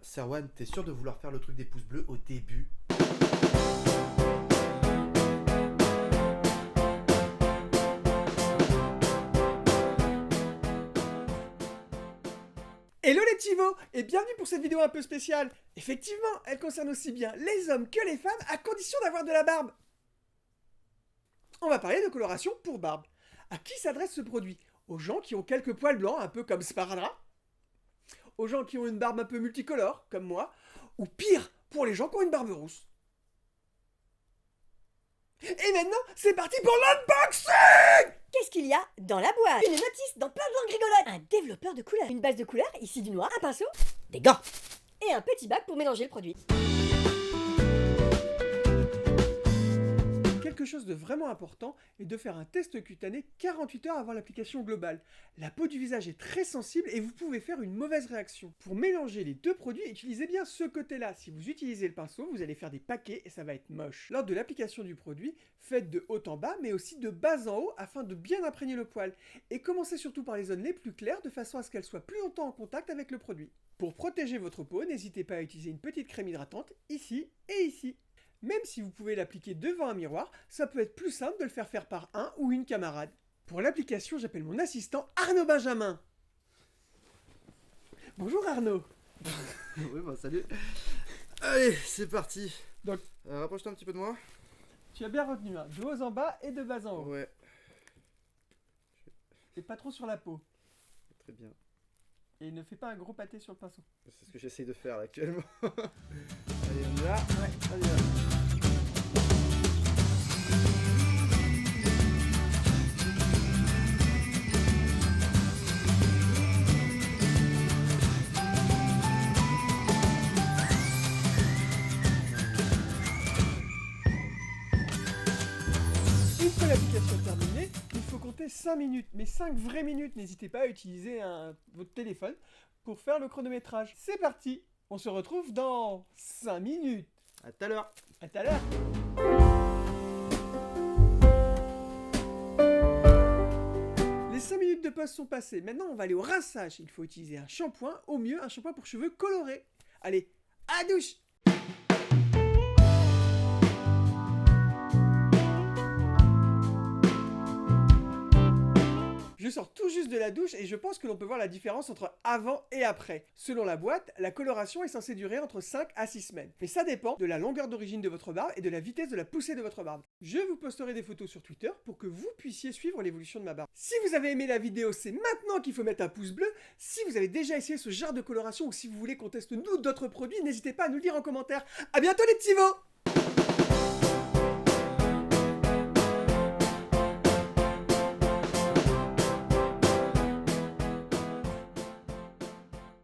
Serwan, t'es sûr de vouloir faire le truc des pouces bleus au début? Hello les Chivos et bienvenue pour cette vidéo un peu spéciale. Effectivement, elle concerne aussi bien les hommes que les femmes à condition d'avoir de la barbe. On va parler de coloration pour barbe. À qui s'adresse ce produit? Aux gens qui ont quelques poils blancs, un peu comme Sparadrap? Aux gens qui ont une barbe un peu multicolore, comme moi? Ou pire, pour les gens qui ont une barbe rousse? Et maintenant, c'est parti pour l'unboxing! Qu'est-ce qu'il y a dans la boîte? Une notice dans plein de langues rigolotes. Un développeur de couleurs. Une base de couleurs, ici du noir, un pinceau, des gants. Et un petit bac pour mélanger le produit. Quelque chose de vraiment important est de faire un test cutané 48 heures avant l'application globale. La peau du visage est très sensible et vous pouvez faire une mauvaise réaction. Pour mélanger les deux produits, utilisez bien ce côté-là. Si vous utilisez le pinceau, vous allez faire des paquets et ça va être moche. Lors de l'application du produit, faites de haut en bas mais aussi de bas en haut afin de bien imprégner le poil. Et commencez surtout par les zones les plus claires de façon à ce qu'elles soient plus longtemps en contact avec le produit. Pour protéger votre peau, n'hésitez pas à utiliser une petite crème hydratante ici et ici. Même si vous pouvez l'appliquer devant un miroir, ça peut être plus simple de le faire faire par un ou une camarade. Pour l'application, j'appelle mon assistant Arnaud Benjamin. Bonjour Arnaud. Oui, bah salut. Allez, c'est parti. Donc, rapproche-toi un petit peu de moi. tu as bien retenu, hein, de haut en bas et de bas en haut. Ouais, Et pas trop sur la peau. très bien. Et ne fais pas un gros pâté sur le pinceau. C'est ce que j'essaye de faire là, actuellement. Allez, on y va. Ouais, on y va. Une fois l'application terminée, il faut compter 5 minutes. Mais 5 vraies minutes, n'hésitez pas à utiliser votre téléphone pour faire le chronométrage. C'est parti. On se retrouve dans 5 minutes. À tout à l'heure. À tout à l'heure. Les 5 minutes de pause sont passées. Maintenant, on va aller au rinçage. Il faut utiliser un shampoing, au mieux un shampoing pour cheveux colorés. Allez, à la douche. Je sors tout juste de la douche et je pense que l'on peut voir la différence entre avant et après. Selon la boîte, la coloration est censée durer entre 5 à 6 semaines. Mais ça dépend de la longueur d'origine de votre barbe et de la vitesse de la poussée de votre barbe. Je vous posterai des photos sur Twitter pour que vous puissiez suivre l'évolution de ma barbe. Si vous avez aimé la vidéo, c'est maintenant qu'il faut mettre un pouce bleu. Si vous avez déjà essayé ce genre de coloration ou si vous voulez qu'on teste nous d'autres produits, n'hésitez pas à nous le dire en commentaire. A bientôt les petits veaux!